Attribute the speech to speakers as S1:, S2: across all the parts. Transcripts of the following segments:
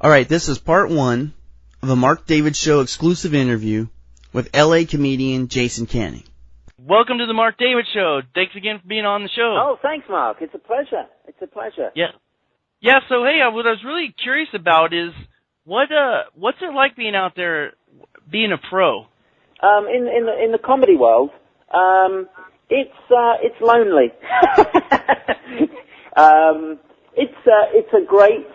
S1: All right, this is part one of a Mark David Show exclusive interview with LA comedian Jason Canning.
S2: Welcome to the Mark David Show. Thanks again for being on the show.
S3: Oh, thanks, Mark. It's a pleasure.
S2: Yeah. So hey, what I was really curious about is what's it like being out there, being a pro?
S3: In the comedy world, it's lonely. It's a great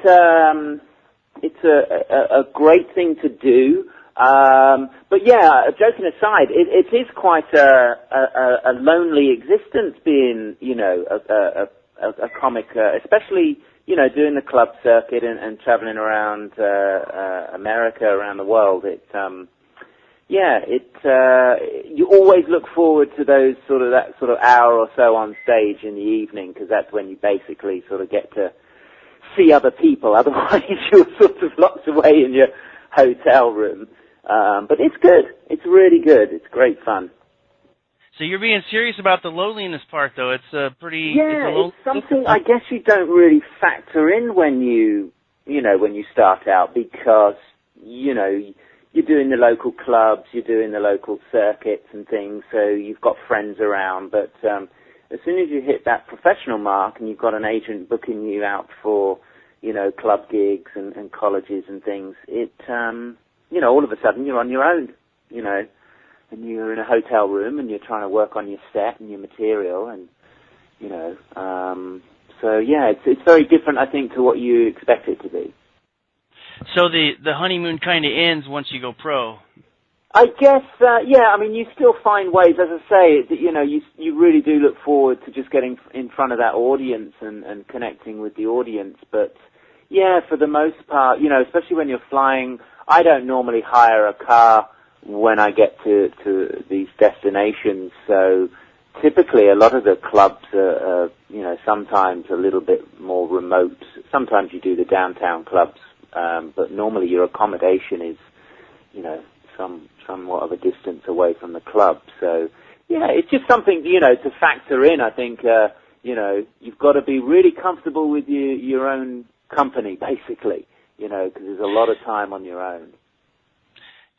S3: a great thing to do. But yeah, joking aside, it is quite a lonely existence being, a comic, especially, doing the club circuit and traveling around America, around the world. You always look forward to that sort of hour or so on stage in the evening, because that's when you basically sort of get to see other people. Otherwise, you're sort of locked away in your hotel room. But it's good. It's really good. It's great fun.
S2: So you're being serious about the loneliness part, though. It's
S3: it's something I guess you don't really factor in when you start out, because, you're doing the local clubs, you're doing the local circuits and things, so you've got friends around. But as soon as you hit that professional mark and you've got an agent booking you out for, club gigs and colleges and things, all of a sudden you're on your own, and you're in a hotel room and you're trying to work on your set and your material, and, it's very different, I think, to what you expect it to be.
S2: So the honeymoon kind of ends once you go pro.
S3: I guess, you still find ways, as I say, that, you really do look forward to just getting in front of that audience and connecting with the audience. But, yeah, for the most part, especially when you're flying, I don't normally hire a car when I get to these destinations. So typically a lot of the clubs are, sometimes a little bit more remote. Sometimes you do the downtown clubs, but normally your accommodation is, somewhat of a distance away from the club. So, yeah, it's just something, to factor in. I think, you've got to be really comfortable with your own company, basically, because there's a lot of time on your own.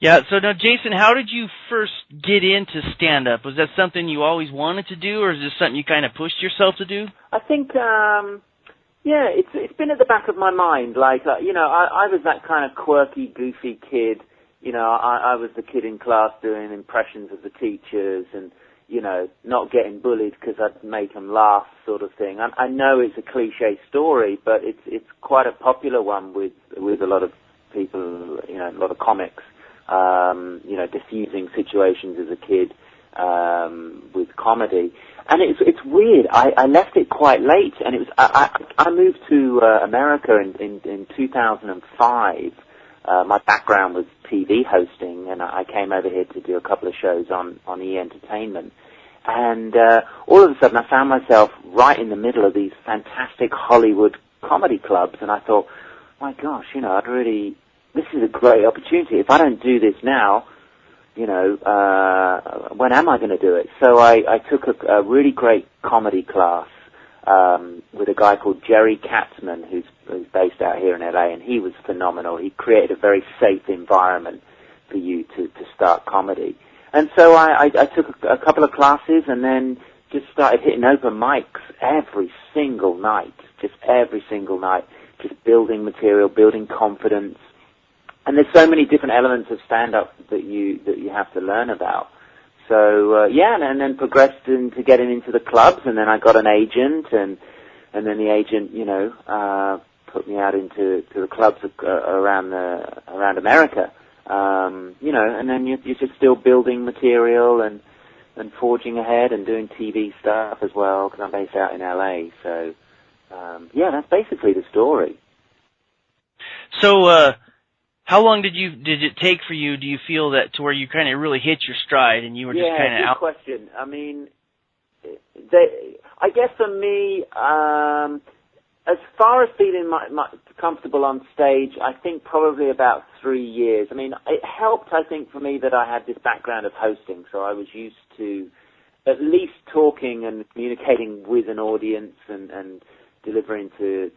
S2: Yeah, so now, Jason, how did you first get into stand-up? Was that something you always wanted to do, or is this something you kind of pushed yourself to do?
S3: I think, it's been at the back of my mind. Like, I was that kind of quirky, goofy kid. I was the kid in class doing impressions of the teachers and, not getting bullied because I'd make them laugh, sort of thing. I know it's a cliche story, but it's quite a popular one with a lot of people, a lot of comics, diffusing situations as a kid with comedy. And it's weird. I left it quite late, and it was I moved to America in 2005. My background was TV hosting, and I came over here to do a couple of shows on E! Entertainment. And all of a sudden I found myself right in the middle of these fantastic Hollywood comedy clubs, and I thought, my gosh, this is a great opportunity. If I don't do this now, when am I going to do it? So I took a really great comedy class with a guy called Jerry Katzman, who's based out here in LA, and he was phenomenal. He created a very safe environment for you to start comedy. And so I took a couple of classes and then just started hitting open mics every single night, just building material, building confidence. And there's so many different elements of stand-up that you have to learn about. So, and then progressed into getting into the clubs, and then I got an agent, and then the agent, put me out into the clubs around America. And then you're just still building material and forging ahead and doing TV stuff as well, because I'm based out in LA. So, that's basically the story.
S2: So, how long did it take for you, do you feel, that to where you kind of really hit your stride and you were just kind of out?
S3: Yeah, good question. I mean, I guess for me, as far as feeling comfortable on stage, I think probably about 3 years. I mean, it helped, I think, for me that I had this background of hosting, so I was used to at least talking and communicating with an audience and delivering to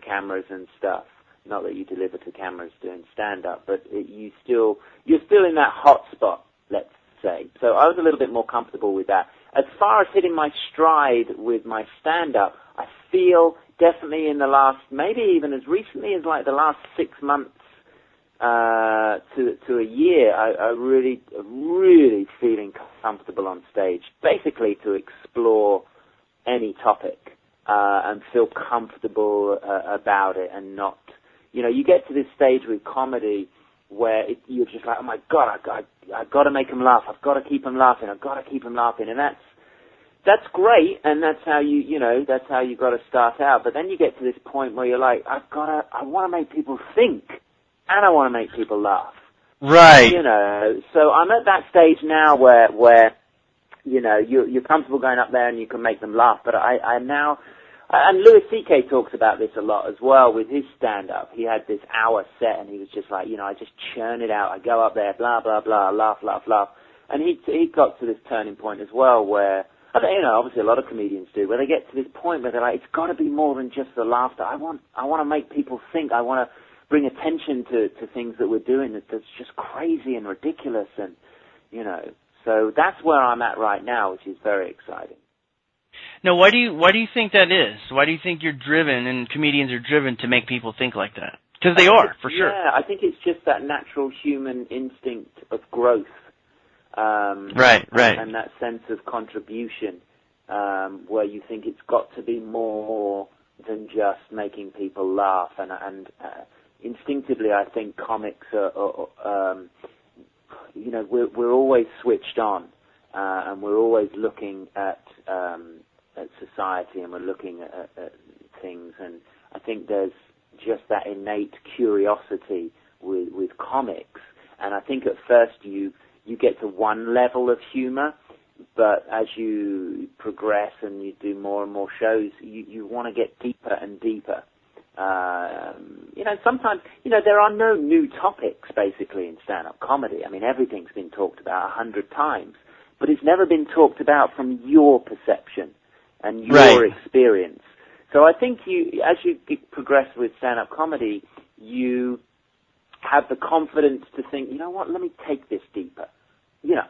S3: cameras and stuff. not that you deliver to cameras doing stand-up, but you're still in that hot spot, let's say. So I was a little bit more comfortable with that. As far as hitting my stride with my stand-up, I feel definitely in the last, maybe even as recently as like the last 6 months to a year, I really feeling comfortable on stage, basically to explore any topic and feel comfortable about it, and not, you get to this stage with comedy where you're just like, oh my God, I've got to make them laugh, I've got to keep them laughing, I've got to keep them laughing, and that's great, and that's how that's how you got to start out. But then you get to this point where you're like, I want to make people think, and I want to make people laugh.
S2: Right.
S3: So I'm at that stage now where you're comfortable going up there and you can make them laugh. But I'm now, and Louis C.K. talks about this a lot as well with his stand-up. He had this hour set, and he was just like, I just churn it out. I go up there, blah blah blah, laugh, and he got to this turning point as well where, obviously a lot of comedians do, where they get to this point where they're like, it's got to be more than just the laughter. I want to make people think. I want to bring attention to things that we're doing that's just crazy and ridiculous, and so that's where I'm at right now, which is very exciting.
S2: Now, why do you think that is? Why do you think you're driven and comedians are driven to make people think like that? Because they are, for sure.
S3: Yeah, I think it's just that natural human instinct of growth.
S2: Right.
S3: And that sense of contribution, where you think it's got to be more than just making people laugh. And instinctively, I think comics are we're always switched on, and we're always looking at society, and we're looking at things. And I think there's just that innate curiosity with comics. And I think at first you get to one level of humor, but as you progress and you do more and more shows, you want to get deeper and deeper. Sometimes, there are no new topics, basically, in stand-up comedy. I mean, everything's been talked about 100 times, but it's never been talked about from your perception and your experience. So I think as you progress with stand-up comedy, you have the confidence to think, let me take this deeper.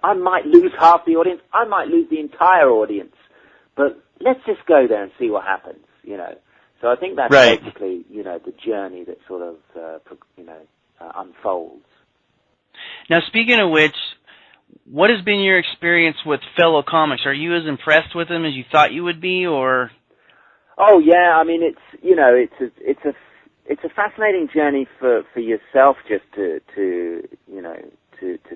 S3: I might lose half the audience, I might lose the entire audience, but let's just go there and see what happens, So I think that's basically, the journey that sort of, unfolds.
S2: Now, speaking of which, what has been your experience with fellow comics? Are you as impressed with them as you thought you would be, or?
S3: Oh yeah, I mean it's a fascinating journey for yourself, just to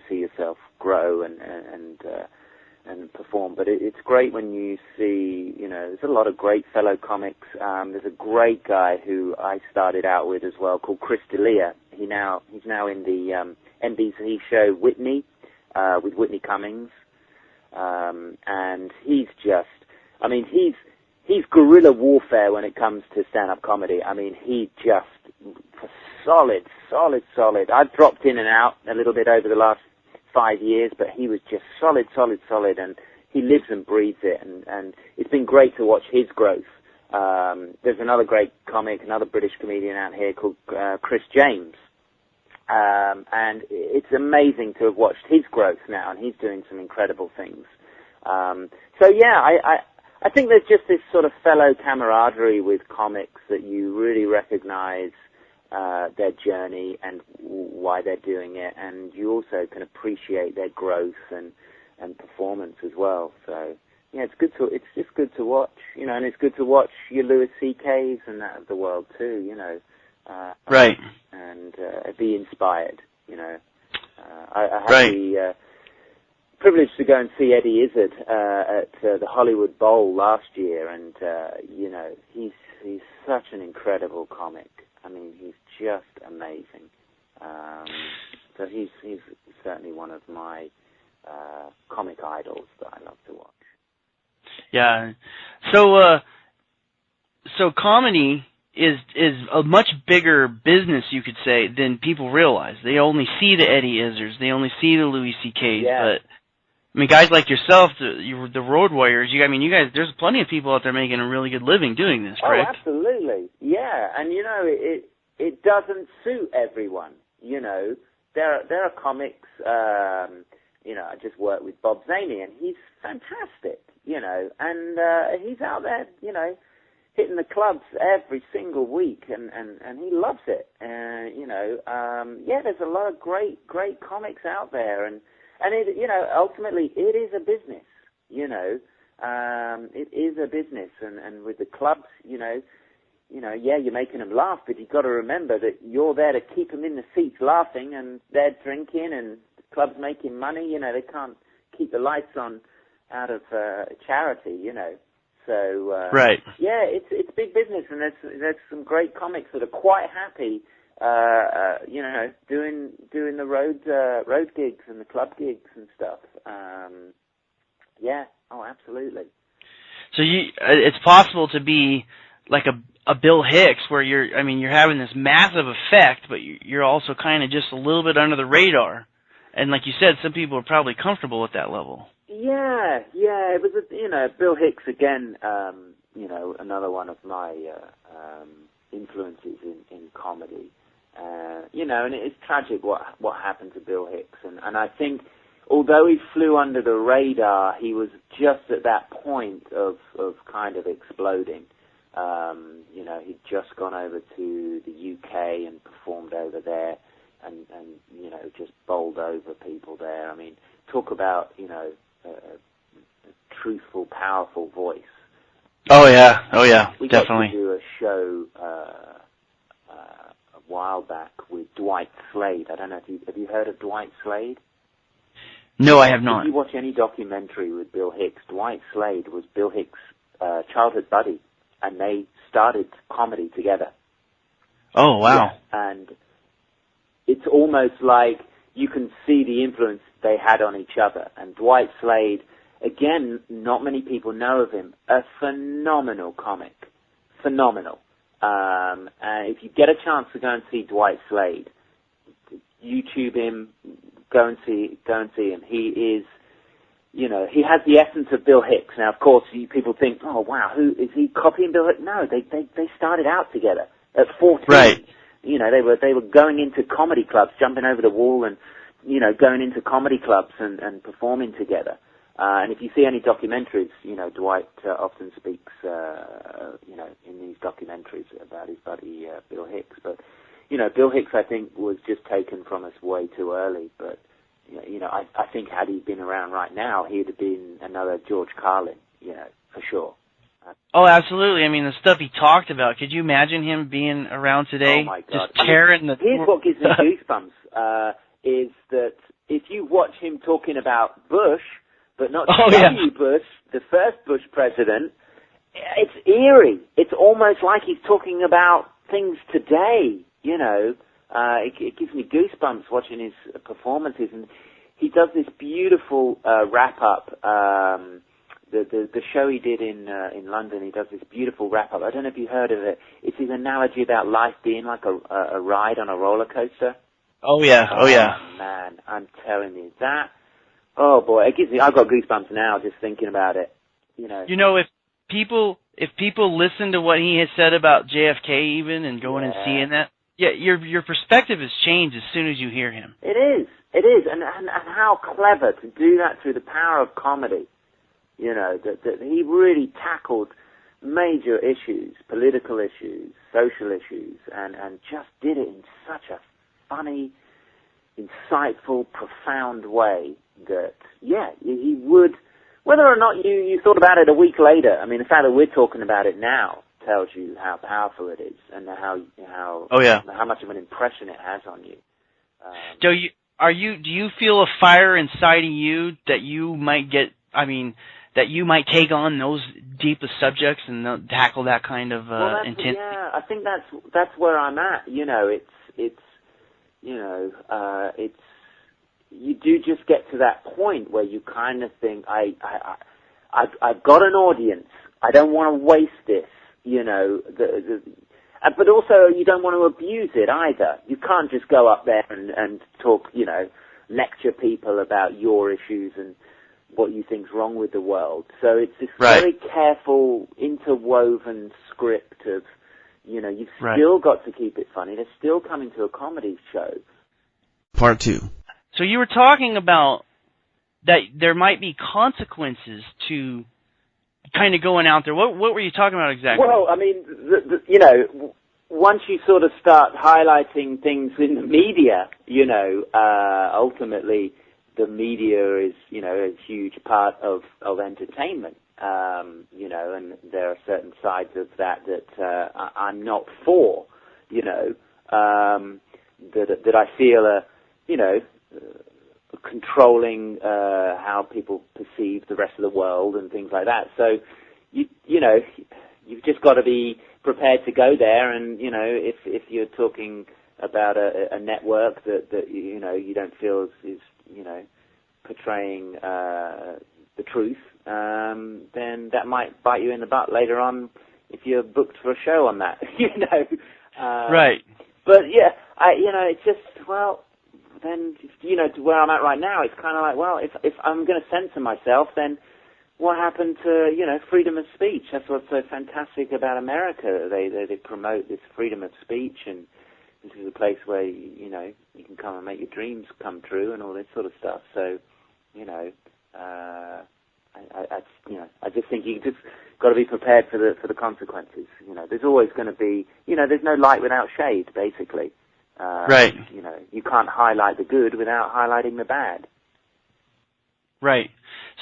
S3: see yourself grow and perform. But it's great when you see, there's a lot of great fellow comics. There's a great guy who I started out with as well, called Chris D'Elia. He's now in the NBC show Whitney, with Whitney Cummings, and he's guerrilla warfare when it comes to stand-up comedy. I mean, he just solid. I've dropped in and out a little bit over the last 5 years, but he was just solid, and he lives and breathes it, and it's been great to watch his growth. There's another great comic, another British comedian out here called Chris James, and it's amazing to have watched his growth now, and he's doing some incredible things. So yeah, I think there's just this sort of fellow camaraderie with comics that you really recognize their journey and why they're doing it, and you also can appreciate their growth and performance as well. So yeah, it's just good to watch, and it's good to watch your Louis C.K.'s and that of the world too,
S2: right,
S3: and be inspired. I had the privilege to go and see Eddie Izzard at the Hollywood Bowl last year, and he's such an incredible comic. I mean, he's just amazing. So he's certainly one of my comic idols that I love to watch.
S2: Yeah. So comedy is a much bigger business, you could say, than people realize. They only see the Eddie Izzards, they only see the Louis C.K.'s, but I mean, guys like yourself, the Road Warriors, you guys, there's plenty of people out there making a really good living doing this, correct?
S3: Oh, absolutely. Yeah, and it doesn't suit everyone. You know, there are comics. You know, I just worked with Bob Zaney, and he's fantastic. You know, and he's out there. You know, hitting the clubs every single week, and he loves it. You know, yeah, there's a lot of great comics out there, and it, you know, ultimately it is a business. You know, it is a business, and with the clubs, you know, yeah, you're making them laugh, but you've got to remember that you're there to keep them in the seats laughing, and they're drinking, and the club's making money. You know, they can't keep the lights on out of charity. You know. So
S2: right.
S3: Yeah, it's big business, and there's some great comics that are quite happy, you know, doing the road gigs and the club gigs and stuff. Yeah, oh, absolutely.
S2: So it's possible to be like a Bill Hicks, where you're having this massive effect, but you're also kind of just a little bit under the radar, and like you said, some people are probably comfortable at that level.
S3: Yeah, it was, you know, Bill Hicks again, you know, another one of my influences in comedy. You know, and it's tragic what happened to Bill Hicks, and I think although he flew under the radar, he was just at that point of kind of exploding. You know, he'd just gone over to the UK and performed over there, and you know, just bowled over people there. I mean, talk about, you know, a truthful, powerful voice.
S2: Oh yeah,
S3: we
S2: definitely.
S3: got to do a show a while back with Dwight Slade. I don't know if have you heard of Dwight Slade?
S2: No, I have not.
S3: If you watch any documentary with Bill Hicks, Dwight Slade was Bill Hicks' childhood buddy, and they started comedy together.
S2: Oh wow!
S3: Yeah, and it's almost like you can see the influence they had on each other. And Dwight Slade, again, not many people know of him, a phenomenal comic. Phenomenal. And if you get a chance to go and see Dwight Slade, YouTube him, go and see him. He is, you know, he has the essence of Bill Hicks. Now, of course, people think, oh wow, who is he copying Bill Hicks? No, they started out together at 14.
S2: Right.
S3: You know, they were going into comedy clubs, jumping over the wall, and you know, going into comedy clubs and performing together. And if you see any documentaries, you know, Dwight often speaks, you know, in these documentaries about his buddy Bill Hicks. But you know, Bill Hicks, I think, was just taken from us way too early. But you know, I think had he been around right now, he'd have been another George Carlin, you know, for sure.
S2: Oh, absolutely. I mean, the stuff he talked about, could you imagine him being around today?
S3: Oh, my God.
S2: Just tearing the...
S3: Here's what gives me goosebumps, is that if you watch him talking about Bush, but not W. Bush, the first Bush president, it's eerie. It's almost like he's talking about things today, you know. It gives me goosebumps watching his performances, and he does this beautiful wrap-up. The show he did in London, he does this beautiful wrap-up. I don't know if you heard of it. It's his analogy about life being like a ride on a roller coaster.
S2: Oh yeah.
S3: Man, I'm telling you that. Oh boy, I've got goosebumps now just thinking about it. You know.
S2: You know, if people listen to what he has said about JFK even and going and seeing that, yeah, your perspective has changed as soon as you hear him.
S3: It is, and how clever to do that through the power of comedy. You know, that he really tackled major issues, political issues, social issues, and just did it in such a funny, insightful, profound way that, yeah, he would, whether or not you thought about it a week later, I mean, the fact that we're talking about it now tells you how powerful it is and how much of an impression it has on you.
S2: Do you feel a fire inside of you that you might that you might take on those deepest subjects and tackle that kind of intensity?
S3: Yeah, I think that's where I'm at. You know, it's you know, it's, you do just get to that point where you kind of think, I've got an audience. I don't want to waste this. You know, but also you don't want to abuse it either. You can't just go up there and talk, you know, lecture people about your issues and what you think's wrong with the world. So it's this very careful, interwoven script of, You know, you've
S2: Right.
S3: still got to keep it funny. They're still coming to a comedy show.
S1: Part 2.
S2: So you were talking about that there might be consequences to kind of going out there. What were you talking about exactly?
S3: Well, I mean, you know, once you sort of start highlighting things in the media, you know, ultimately the media is, you know, a huge part of entertainment. You know, and there are certain sides of that I'm not for, you know, that I feel are, you know, controlling how people perceive the rest of the world and things like that. So, you know, you've just got to be prepared to go there. And you know, if you're talking about a network that you know you don't feel is you know portraying the truth, then that might bite you in the butt later on if you're booked for a show on that. You know,
S2: right.
S3: But yeah, you know, it's just, well, then, you know, to where I'm at right now, it's kind of like, well, if I'm going to censor myself, then what happened to, you know, freedom of speech? That's what's so fantastic about America. They promote this freedom of speech, and this is a place where, you know, you can come and make your dreams come true and all this sort of stuff. So, you know, I just think you just got to be prepared for the consequences. You know, there's always going to be, you know, there's no light without shade, basically.
S2: Right.
S3: You know, you can't highlight the good without highlighting the bad.
S2: Right.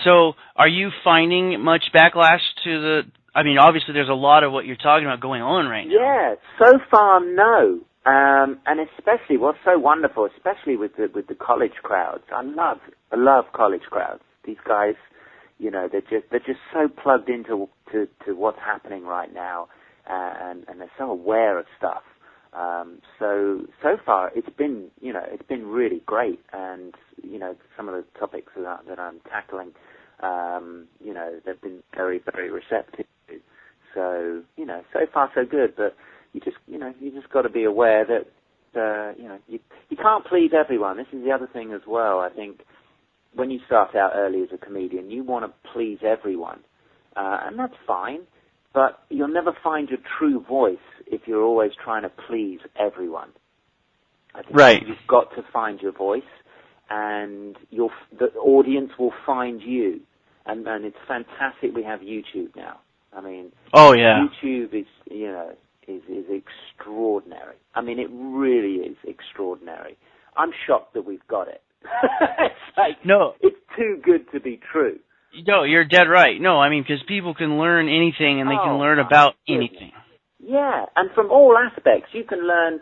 S2: So, are you finding much backlash to the? I mean, obviously, there's a lot of what you're talking about going on right now.
S3: Yeah. So far, no. And especially, what's so wonderful, especially with the college crowds. I love college crowds. These guys, you know, they're just so plugged into what's happening right now, and they're so aware of stuff. So far it's been really great, and you know, some of the topics that I'm tackling, you know, they've been very, very receptive to. So, you know, so far so good, but you just got to be aware that you know, you can't please everyone. This is the other thing as well. I think when you start out early as a comedian, you want to please everyone, and that's fine. But you'll never find your true voice if you're always trying to please everyone. I think
S2: right.
S3: You've got to find your voice, and the audience will find you. And it's fantastic we have YouTube now. I mean,
S2: oh yeah,
S3: YouTube is, you know, is extraordinary. I mean, it really is extraordinary. I'm shocked that we've got it. It's like,
S2: no,
S3: it's too good to be true.
S2: No, you're dead right. No, I mean, because people can learn anything, and they can learn about anything.
S3: Yeah, and from all aspects. You can learn,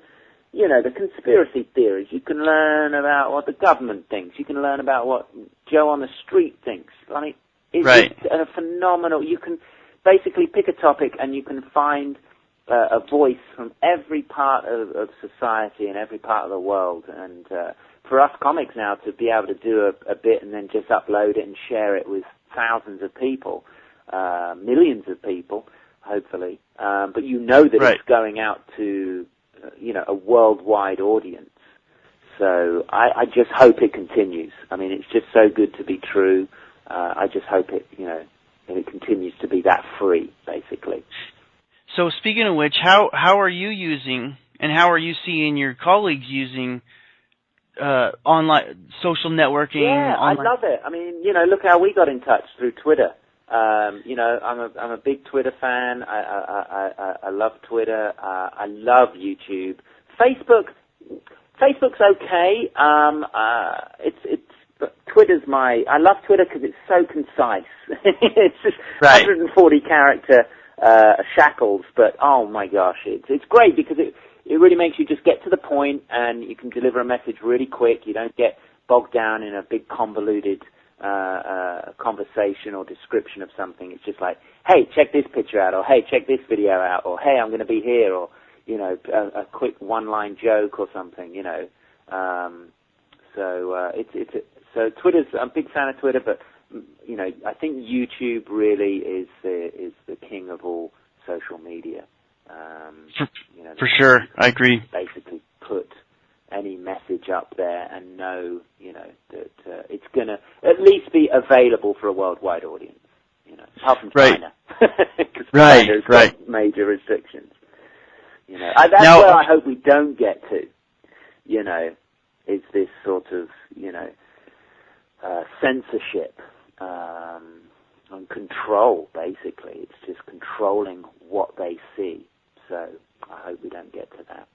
S3: you know, the conspiracy theories. You can learn about what the government thinks. You can learn about what Joe on the street thinks. I mean, it's a phenomenal. You can basically pick a topic, and you can find a voice from every part of society and every part of the world. And for us comics now to be able to do a bit and then just upload it and share it with thousands of people, millions of people, hopefully. But you know that it's going out to, you know, a worldwide audience. So I just hope it continues. I mean, it's just so good to be true. I just hope it, you know, that it continues to be that free, basically.
S2: So speaking of which, how are you using, and how are you seeing your colleagues using online social networking?
S3: Yeah,
S2: online?
S3: I love it. I mean, you know, look how we got in touch through Twitter. You know, I'm a big Twitter fan. I love Twitter. I love YouTube. Facebook's okay. Twitter's I love Twitter because it's so concise. It's just 140 character shackles, but oh my gosh, it's great because it really makes you just get to the point, and you can deliver a message really quick. You don't get bogged down in a big convoluted conversation or description of something. It's just like, hey, check this picture out, or hey, check this video out, or hey, I'm going to be here, or, you know, a quick one-line joke or something, you know. So Twitter's, I'm a big fan of Twitter, but, you know, I think YouTube really is the king of all social media. You know,
S2: for sure, I agree.
S3: Basically put any message up there and know, you know, that it's going to at least be available for a worldwide audience, you know, apart from China. Because China's got major restrictions. You know, that's where I hope we don't get to. You know, is this sort of, you know, censorship and control. Basically, it's just controlling what they see. So I hope we don't get to that.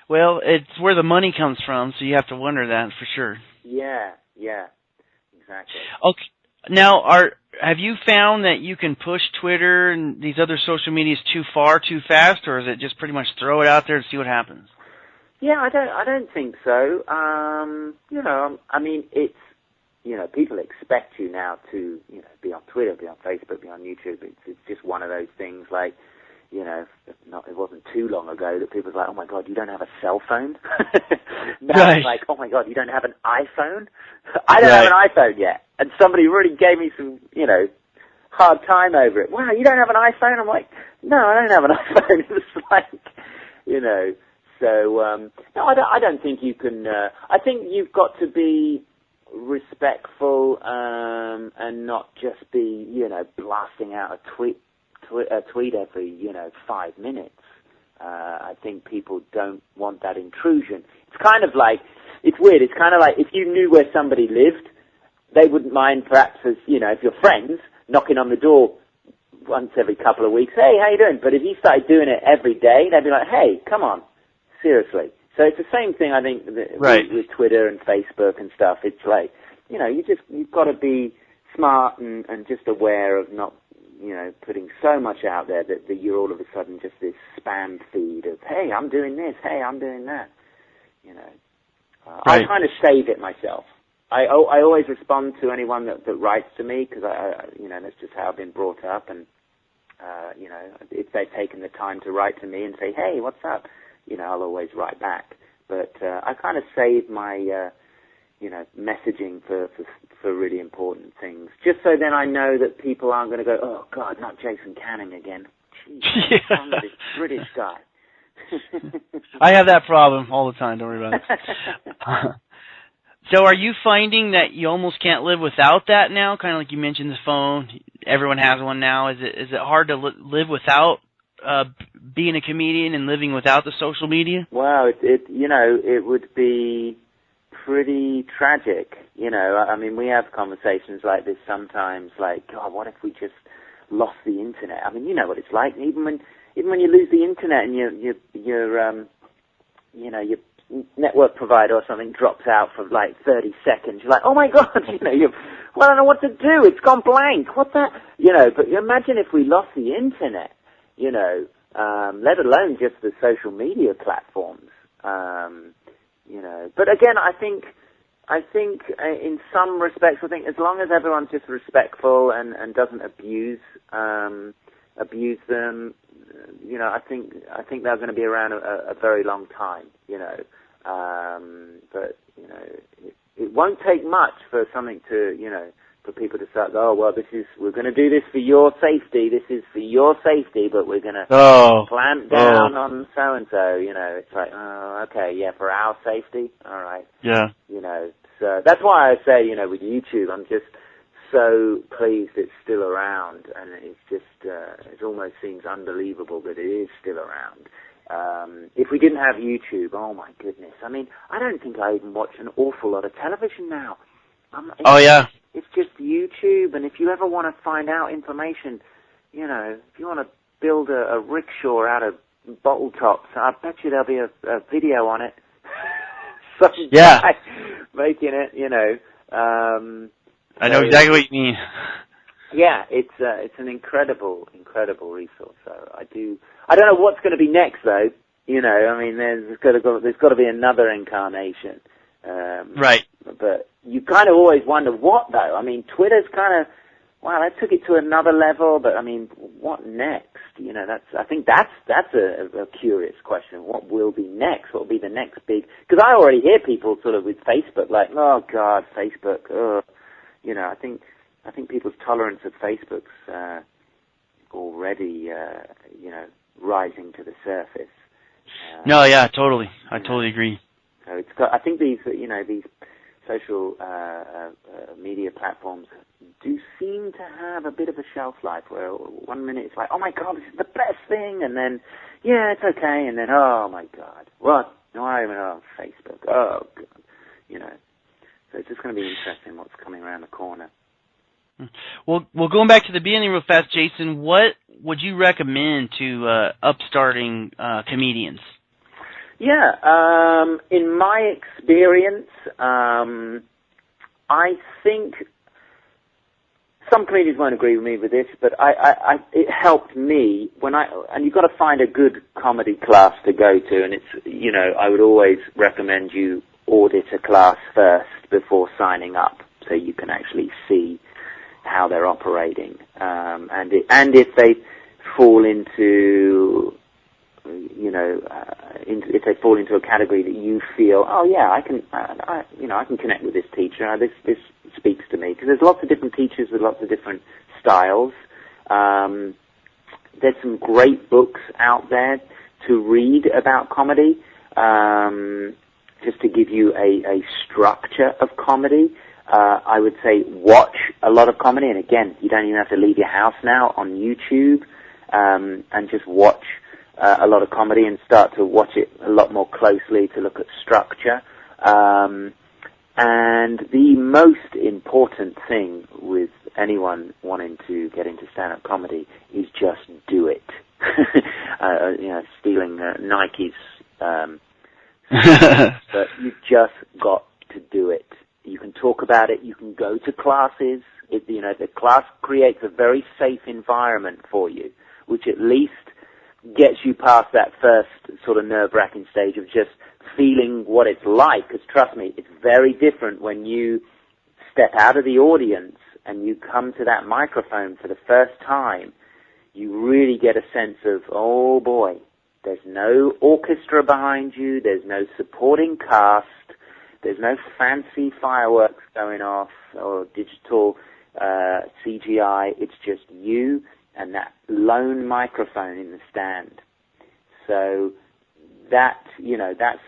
S2: Well, it's where the money comes from, so you have to wonder that for sure.
S3: Yeah, exactly.
S2: Okay. Now, have you found that you can push Twitter and these other social medias too far, too fast, or is it just pretty much throw it out there and see what happens?
S3: Yeah, I don't think so. You know, I mean, it's, you know, people expect you now to, you know, be on Twitter, be on Facebook, be on YouTube. It's just one of those things like, you know, it wasn't too long ago that people were like, oh my God, you don't have a cell phone? Now
S2: right.
S3: It's like, oh my God, you don't have an iPhone? I don't have an iPhone yet. And somebody really gave me some, you know, hard time over it. Wow, you don't have an iPhone? I'm like, no, I don't have an iPhone. It's like, you know, so, no, I don't think you can, I think you've got to be respectful, and not just be, you know, blasting out a tweet every, you know, 5 minutes. I think people don't want that intrusion. It's kind of like, it's weird, it's kind of like if you knew where somebody lived, they wouldn't mind perhaps, as, you know, if you're friends, knocking on the door once every couple of weeks, hey, how you doing? But if you started doing it every day, they'd be like, hey, come on, seriously. So it's the same thing, I think, with Twitter and Facebook and stuff. It's like, you know, you've got to be smart and just aware of not, you know, putting so much out there that you're all of a sudden just this spam feed of, hey, I'm doing this, hey, I'm doing that. You know, I kind of save it myself. I always respond to anyone that writes to me because you know, that's just how I've been brought up. And you know, if they've taken the time to write to me and say, hey, what's up? You know, I'll always write back. But I kind of save my, you know, messaging for really important things. Just so then I know that people aren't going to go, oh, God, not Jason Canning again. Jeez, I'm this British guy.
S2: I have that problem all the time, don't worry about it. So are you finding that you almost can't live without that now? Kind of like you mentioned the phone. Everyone has one now. Is it hard to live without being a comedian and living without the social media?
S3: Well, you know, it would be pretty tragic. You know, I mean, we have conversations like this sometimes, like, God, what if we just lost the internet? I mean, you know what it's like. Even when you lose the internet and your you know, your network provider or something drops out for like 30 seconds, you're like, oh my God, you know, well, I don't know what to do. It's gone blank. What the, you know? But imagine if we lost the internet. You know, let alone just the social media platforms. You know, but again, I think in some respects, I think as long as everyone's just respectful and doesn't abuse them, you know, I think they're going to be around a very long time. You know, but you know, it won't take much for something to, you know, for people to start, oh, well, we're going to do this for your safety, this is for your safety, but we're going to clamp down on so-and-so, you know, it's like, oh, okay, yeah, for our safety, all right.
S2: Yeah.
S3: You know, so that's why I say, you know, with YouTube, I'm just so pleased it's still around, and it's just, it almost seems unbelievable that it is still around. If we didn't have YouTube, oh my goodness, I mean, I don't think I even watch an awful lot of television now. It's just YouTube, and if you ever want to find out information, you know, if you want to build a rickshaw out of bottle tops, I bet you there'll be a video on it. Some guy making it, you know.
S2: I know exactly what you mean.
S3: Yeah, it's an incredible resource. So I don't know what's going to be next though. You know, I mean, there's got to be another incarnation.
S2: Right.
S3: But you kind of always wonder what though. I mean, Twitter's kind of, wow, that took it to another level. But I mean, what next? You know, I think that's a curious question. What will be next? What will be the next big? Because I already hear people sort of with Facebook like, oh God, Facebook. You know, I think people's tolerance of Facebook's already, you know, rising to the surface. No,
S2: yeah, totally. I totally agree.
S3: So it's got. I think these social media platforms do seem to have a bit of a shelf life, where 1 minute it's like, oh my God, this is the best thing, and then, yeah, it's okay, and then, oh my God, what? No, I'm on Facebook. Oh God, So it's just going to be interesting what's coming around the corner.
S2: Well, going back to the beginning real fast, Jason, what would you recommend to upstarting comedians?
S3: Yeah, in my experience, I think some comedians won't agree with me with this, but it helped me and you've got to find a good comedy class to go to, and it's, I would always recommend you audit a class first before signing up, so you can actually see how they're operating, and if they fall into, if they fall into a category that you feel, oh yeah, I can connect with this teacher. This speaks to me, because there's lots of different teachers with lots of different styles. There's some great books out there to read about comedy, just to give you a structure of comedy. I would say watch a lot of comedy, and again, you don't even have to leave your house now, on YouTube, and just watch a lot of comedy and start to watch it a lot more closely to look at structure. And the most important thing with anyone wanting to get into stand-up comedy is just do it. Stealing Nike's, but you've just got to do it. You can talk about it. You can go to classes. The class creates a very safe environment for you, which at least gets you past that first sort of nerve-wracking stage of just feeling what it's like. Because trust me, it's very different when you step out of the audience and you come to that microphone for the first time. You really get a sense of, oh boy, there's no orchestra behind you. There's no supporting cast. There's no fancy fireworks going off or digital CGI. It's just you and that lone microphone in the stand. So that's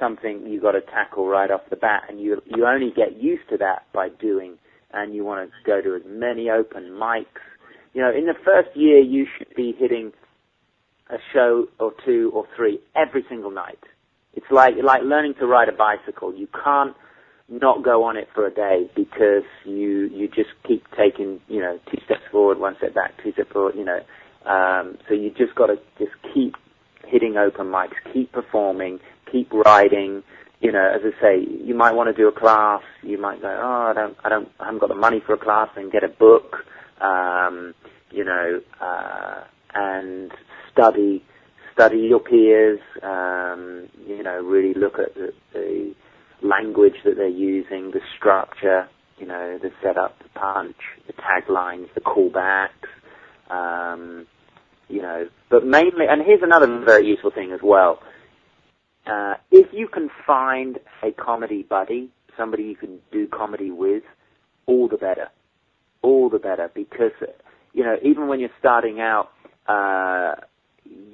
S3: something you got to tackle right off the bat, and you only get used to that by doing. And you want to go to as many open mics. In the first year, you should be hitting a show or two or three every single night. It's like learning to ride a bicycle. You can't not go on it for a day, because you just keep taking, 2 steps forward, 1 step back, 2 steps forward, so you just got to just keep hitting open mics, keep performing, keep riding. As I say, you might want to do a class. You might go, I haven't got the money for a class, and get a book, and study your peers, really look at the language that they're using, the structure, the setup, the punch, the taglines, the callbacks, but mainly, and here's another very useful thing as well, if you can find a comedy buddy, somebody you can do comedy with, all the better, because, even when you're starting out,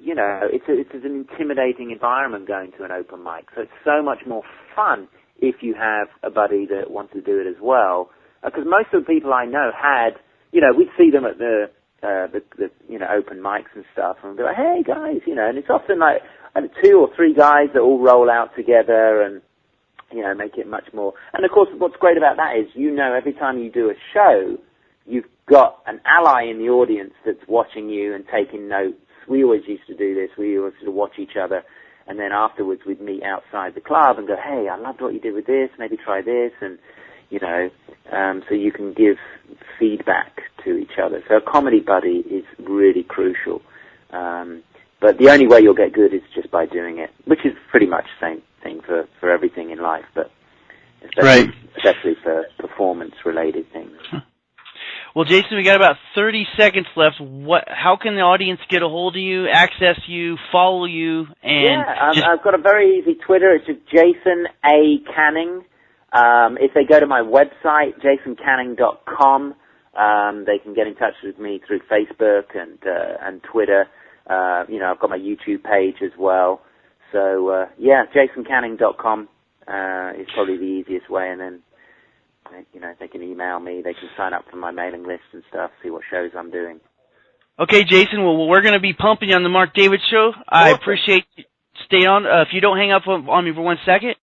S3: it's an intimidating environment going to an open mic. So it's so much more fun if you have a buddy that wants to do it as well. Because most of the people I know had, we'd see them at the open mics and stuff, and we'd be like, hey guys, and it's often like 2 or 3 guys that all roll out together and, make it much more. And of course, what's great about that is, every time you do a show, you've got an ally in the audience that's watching you and taking notes. We always used to do this. We always used to watch each other, and then afterwards we'd meet outside the club and go, hey, I loved what you did with this, maybe try this, and, so you can give feedback to each other. So a comedy buddy is really crucial. But the only way you'll get good is just by doing it, which is pretty much the same thing for everything in life, but especially for performance-related things.
S2: Well, Jason, we got about 30 seconds left. How can the audience get a hold of you, access you, follow you? And
S3: I've got a very easy Twitter. It's just Jason A. Canning. If they go to my website, jasoncanning.com, they can get in touch with me through Facebook and Twitter. I've got my YouTube page as well. So, jasoncanning.com is probably the easiest way, and then they can email me, they can sign up for my mailing list and stuff, see what shows I'm doing.
S2: Okay, Jason. Well, we're going to be pumping you on the Mark David Show. I appreciate you. Stay on. If you don't hang up on me for 1 second,